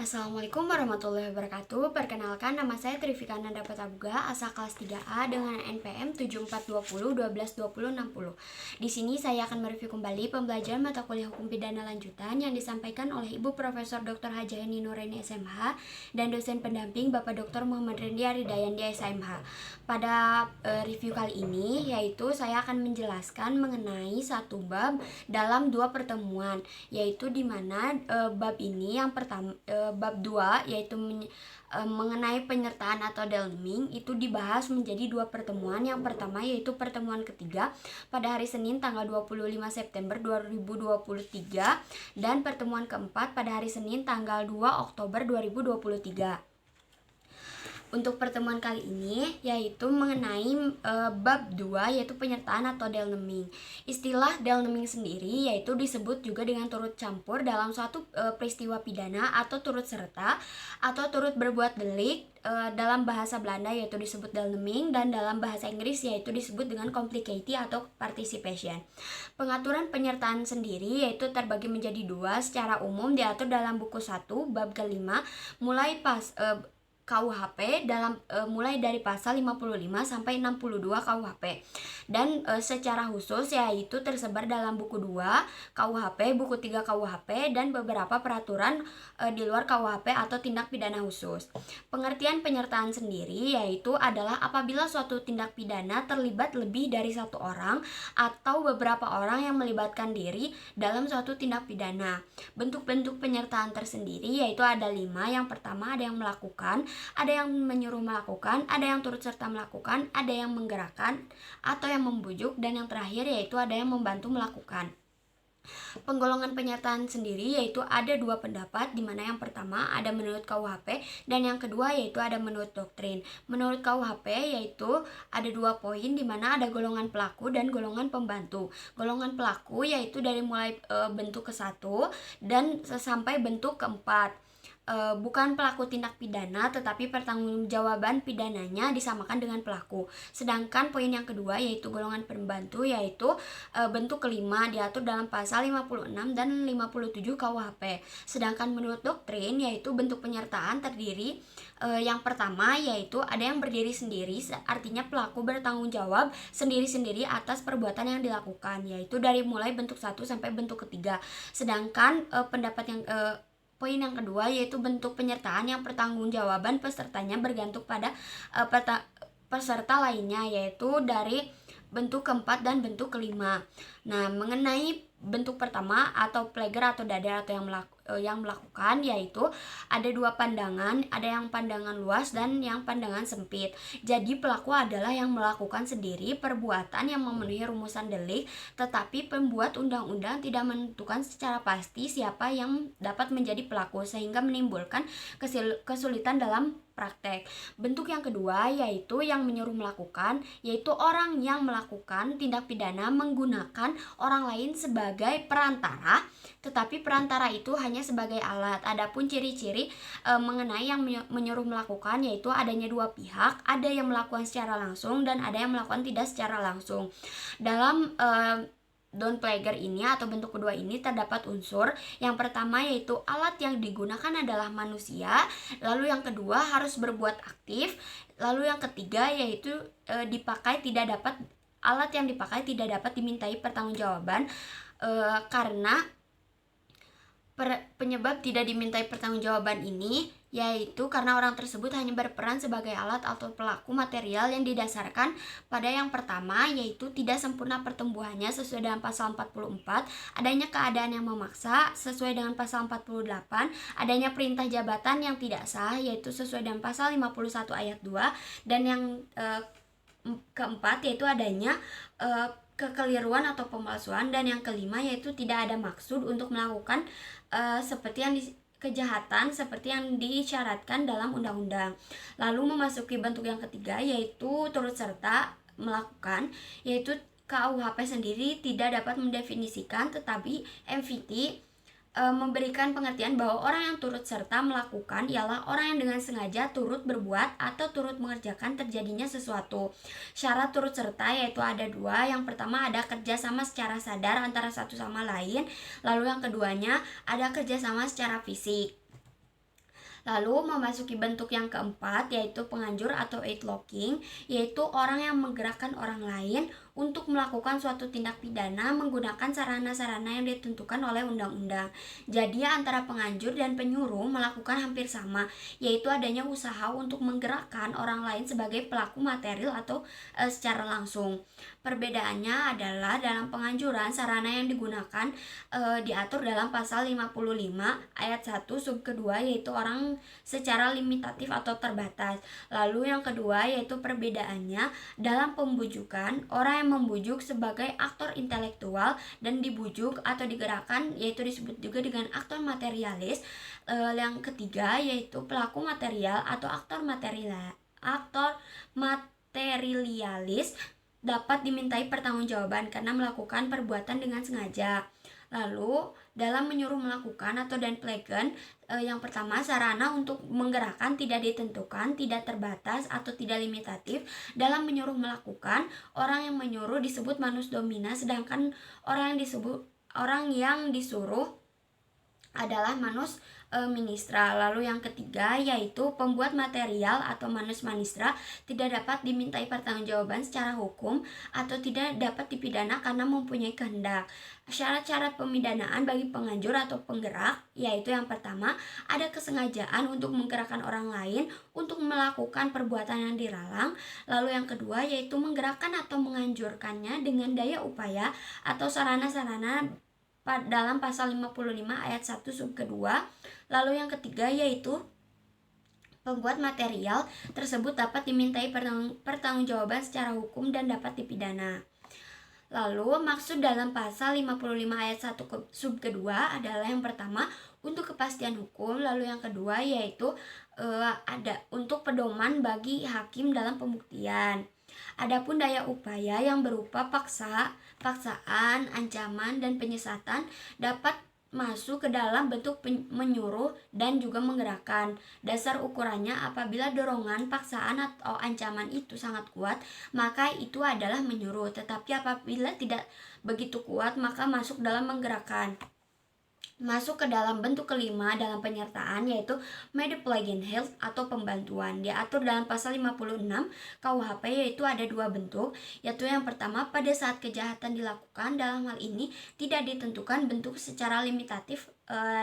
Assalamualaikum warahmatullahi wabarakatuh. Perkenalkan, nama saya Trifika Nanda Patabuga, asal kelas 3A dengan NPM 7420122060. Di sini saya akan mereview kembali pembelajaran mata kuliah Hukum Pidana Lanjutan yang disampaikan oleh Ibu Profesor Dr. Hajah Heni Nureni SMH dan dosen pendamping Bapak Dr. Muhammad Rendi Aridayandi SMH. Pada review kali ini, yaitu saya akan menjelaskan mengenai satu bab dalam dua pertemuan, yaitu di mana bab ini yang pertama bab 2 yaitu mengenai penyertaan atau delming itu dibahas menjadi dua pertemuan. Yang pertama yaitu pertemuan ketiga pada hari Senin tanggal 25 September 2023 dan pertemuan keempat pada hari Senin tanggal 2 Oktober 2023. Untuk pertemuan kali ini yaitu mengenai bab 2 yaitu penyertaan atau delming. Istilah delming sendiri yaitu disebut juga dengan turut campur dalam suatu peristiwa pidana atau turut serta atau turut berbuat delik. Dalam bahasa Belanda yaitu disebut delming dan dalam bahasa Inggris yaitu disebut dengan complicity atau participation. Pengaturan penyertaan sendiri yaitu terbagi menjadi dua, secara umum diatur dalam buku 1 bab kelima mulai KUHP mulai dari pasal 55 sampai 62 KUHP. Dan secara khusus yaitu tersebar dalam buku 2 KUHP, buku 3 KUHP dan beberapa peraturan di luar KUHP atau tindak pidana khusus. Pengertian penyertaan sendiri yaitu adalah apabila suatu tindak pidana terlibat lebih dari satu orang atau beberapa orang yang melibatkan diri dalam suatu tindak pidana. Bentuk-bentuk penyertaan tersendiri yaitu ada 5. Yang pertama ada yang melakukan, ada yang menyuruh melakukan, ada yang turut serta melakukan, ada yang menggerakkan atau yang membujuk, dan yang terakhir yaitu ada yang membantu melakukan. Penggolongan penyertaan sendiri yaitu ada dua pendapat, di mana yang pertama ada menurut KUHP dan yang kedua yaitu ada menurut doktrin. Menurut KUHP yaitu ada dua poin, di mana ada golongan pelaku dan golongan pembantu. Golongan pelaku yaitu dari mulai bentuk ke-1 dan sampai bentuk ke-4. Bukan pelaku tindak pidana tetapi pertanggungjawaban pidananya disamakan dengan pelaku. Sedangkan poin yang kedua yaitu golongan pembantu yaitu bentuk kelima diatur dalam pasal 56 dan 57 KUHP. Sedangkan menurut doktrin yaitu bentuk penyertaan terdiri yang pertama yaitu ada yang berdiri sendiri, artinya pelaku bertanggung jawab sendiri-sendiri atas perbuatan yang dilakukan, yaitu dari mulai bentuk 1 sampai bentuk ketiga. Sedangkan poin yang kedua yaitu bentuk penyertaan yang pertanggungjawaban pesertanya bergantung pada peserta lainnya, yaitu dari bentuk keempat dan bentuk kelima. Nah, mengenai bentuk pertama atau pleger atau dadar atau yang melakukan yaitu ada dua pandangan, ada yang pandangan luas dan yang pandangan sempit. Jadi pelaku adalah yang melakukan sendiri perbuatan yang memenuhi rumusan delik, tetapi pembuat undang-undang tidak menentukan secara pasti siapa yang dapat menjadi pelaku sehingga menimbulkan kesulitan dalam praktek. Bentuk yang kedua yaitu yang menyuruh melakukan, yaitu orang yang melakukan tindak pidana menggunakan orang lain sebagai perantara, tetapi perantara itu hanya sebagai alat. Adapun ciri-ciri mengenai yang menyuruh melakukan yaitu adanya dua pihak, ada yang melakukan secara langsung dan ada yang melakukan tidak secara langsung. Dalam Don plager ini atau bentuk kedua ini terdapat unsur yang pertama yaitu alat yang digunakan adalah manusia, lalu yang kedua harus berbuat aktif, lalu yang ketiga yaitu alat yang dipakai tidak dapat dimintai pertanggungjawaban karena penyebab tidak dimintai pertanggungjawaban ini yaitu karena orang tersebut hanya berperan sebagai alat atau pelaku material yang didasarkan pada yang pertama yaitu tidak sempurna pertumbuhannya sesuai dengan pasal 44, adanya keadaan yang memaksa sesuai dengan pasal 48, adanya perintah jabatan yang tidak sah yaitu sesuai dengan pasal 51 ayat 2, dan yang keempat yaitu adanya kekeliruan atau pemalsuan, dan yang kelima yaitu tidak ada maksud untuk melakukan kejahatan seperti yang disyaratkan dalam undang-undang. Lalu memasuki bentuk yang ketiga yaitu turut serta melakukan, yaitu KUHP sendiri tidak dapat mendefinisikan, tetapi MVT memberikan pengertian bahwa orang yang turut serta melakukan ialah orang yang dengan sengaja turut berbuat atau turut mengerjakan terjadinya sesuatu. Syarat turut serta yaitu ada dua. Yang pertama ada kerjasama secara sadar antara satu sama lain, lalu yang keduanya ada kerjasama secara fisik. Lalu memasuki bentuk yang keempat yaitu penganjur atau aid locking, yaitu orang yang menggerakkan orang lain untuk melakukan suatu tindak pidana menggunakan sarana-sarana yang ditentukan oleh undang-undang. Jadi antara penganjur dan penyuruh melakukan hampir sama, yaitu adanya usaha untuk menggerakkan orang lain sebagai pelaku material atau secara langsung. Perbedaannya adalah dalam penganjuran sarana yang digunakan diatur dalam pasal 55 ayat 1 sub kedua, yaitu orang secara limitatif atau terbatas. Lalu yang kedua yaitu perbedaannya dalam pembujukan, orang yang membujuk sebagai aktor intelektual dan dibujuk atau digerakkan yaitu disebut juga dengan aktor materialis. Yang ketiga yaitu pelaku material atau aktor materialis dapat dimintai pertanggungjawaban karena melakukan perbuatan dengan sengaja. Lalu dalam menyuruh melakukan atau dan plegen, yang pertama sarana untuk menggerakkan tidak ditentukan, tidak terbatas atau tidak limitatif. Dalam menyuruh melakukan, orang yang menyuruh disebut manus domina, sedangkan orang yang disuruh adalah manus ministra. Lalu yang ketiga yaitu pembuat material atau manus ministra tidak dapat dimintai pertanggungjawaban secara hukum atau tidak dapat dipidana karena mempunyai kehendak. Syarat-syarat pemidanaan bagi penganjur atau penggerak yaitu yang pertama ada kesengajaan untuk menggerakkan orang lain untuk melakukan perbuatan yang dilarang. Lalu yang kedua yaitu menggerakkan atau menganjurkannya dengan daya upaya atau sarana-sarana dalam pasal 55 ayat 1 sub kedua. Lalu yang ketiga yaitu pembuat material tersebut dapat dimintai pertanggungjawaban secara hukum dan dapat dipidana. Lalu maksud dalam pasal 55 ayat 1 sub kedua adalah yang pertama untuk kepastian hukum, lalu yang kedua yaitu ada untuk pedoman bagi hakim dalam pembuktian. Adapun daya upaya yang berupa paksaan, ancaman, dan penyesatan dapat masuk ke dalam bentuk menyuruh dan juga menggerakkan. Dasar ukurannya apabila dorongan, paksaan, atau ancaman itu sangat kuat, maka itu adalah menyuruh. Tetapi apabila tidak begitu kuat, maka masuk dalam menggerakkan. Masuk ke dalam bentuk kelima dalam penyertaan yaitu medeplegian health atau pembantuan. Diatur dalam pasal 56 KUHP yaitu ada dua bentuk, yaitu yang pertama pada saat kejahatan dilakukan, dalam hal ini tidak ditentukan bentuk secara limitatif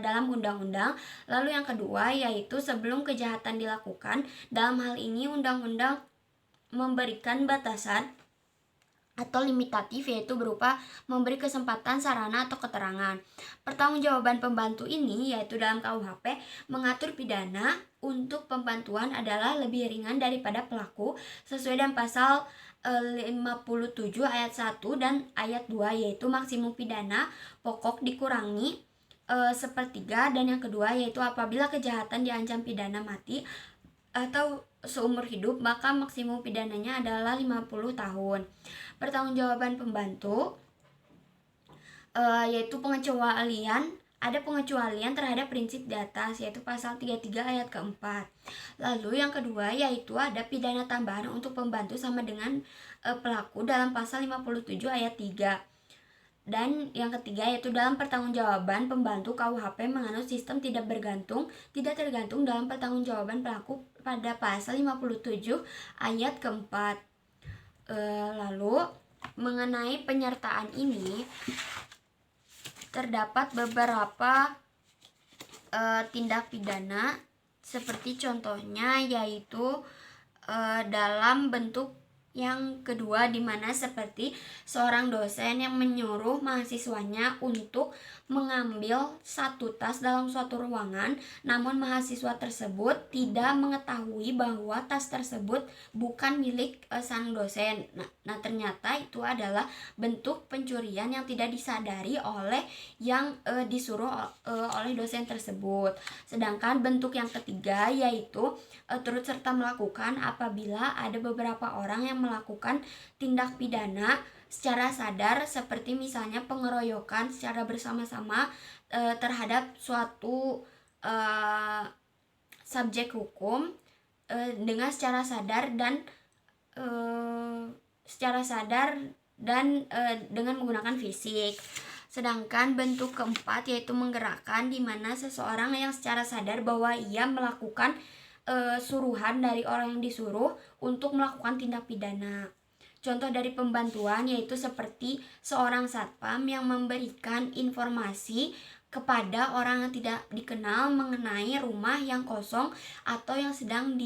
dalam undang-undang. Lalu yang kedua yaitu sebelum kejahatan dilakukan, dalam hal ini undang-undang memberikan batasan atau limitatif yaitu berupa memberi kesempatan sarana atau keterangan. Pertanggungjawaban pembantu ini yaitu dalam KUHP mengatur pidana untuk pembantuan adalah lebih ringan daripada pelaku sesuai dengan pasal 57 ayat 1 dan ayat 2 yaitu maksimum pidana pokok dikurangi sepertiga, dan yang kedua yaitu apabila kejahatan diancam pidana mati atau seumur hidup maka maksimum pidananya adalah 50 tahun. Pertanggungjawaban pembantu yaitu pengecualian, ada pengecualian terhadap prinsip di atas yaitu pasal 33 ayat keempat. Lalu yang kedua yaitu ada pidana tambahan untuk pembantu sama dengan pelaku dalam pasal 57 ayat 3. Dan yang ketiga yaitu dalam pertanggungjawaban pembantu KUHP menganut sistem tidak tergantung dalam pertanggungjawaban pelaku pada pasal 57 ayat keempat. Lalu mengenai penyertaan ini terdapat beberapa tindak pidana seperti contohnya yaitu dalam bentuk yang kedua di mana seperti seorang dosen yang menyuruh mahasiswanya untuk mengambil satu tas dalam suatu ruangan, namun mahasiswa tersebut tidak mengetahui bahwa tas tersebut bukan milik sang dosen. Nah, ternyata itu adalah bentuk pencurian yang tidak disadari oleh yang disuruh oleh dosen tersebut. Sedangkan bentuk yang ketiga yaitu turut serta melakukan apabila ada beberapa orang yang melakukan tindak pidana secara sadar seperti misalnya pengeroyokan secara bersama-sama terhadap suatu subjek hukum dengan secara sadar dan dengan menggunakan fisik. Sedangkan bentuk keempat yaitu menggerakkan, di mana seseorang yang secara sadar bahwa ia melakukan suruhan dari orang yang disuruh untuk melakukan tindak pidana. Contoh dari pembantuan yaitu seperti seorang satpam yang memberikan informasi kepada orang yang tidak dikenal mengenai rumah yang kosong atau yang sedang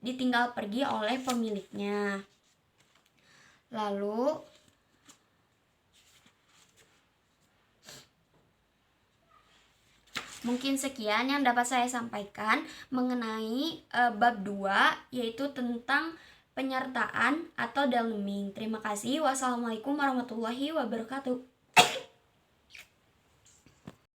ditinggal pergi oleh pemiliknya. Lalu mungkin sekian yang dapat saya sampaikan mengenai bab 2 yaitu tentang penyertaan atau dalming. Terima kasih. Wassalamualaikum warahmatullahi wabarakatuh.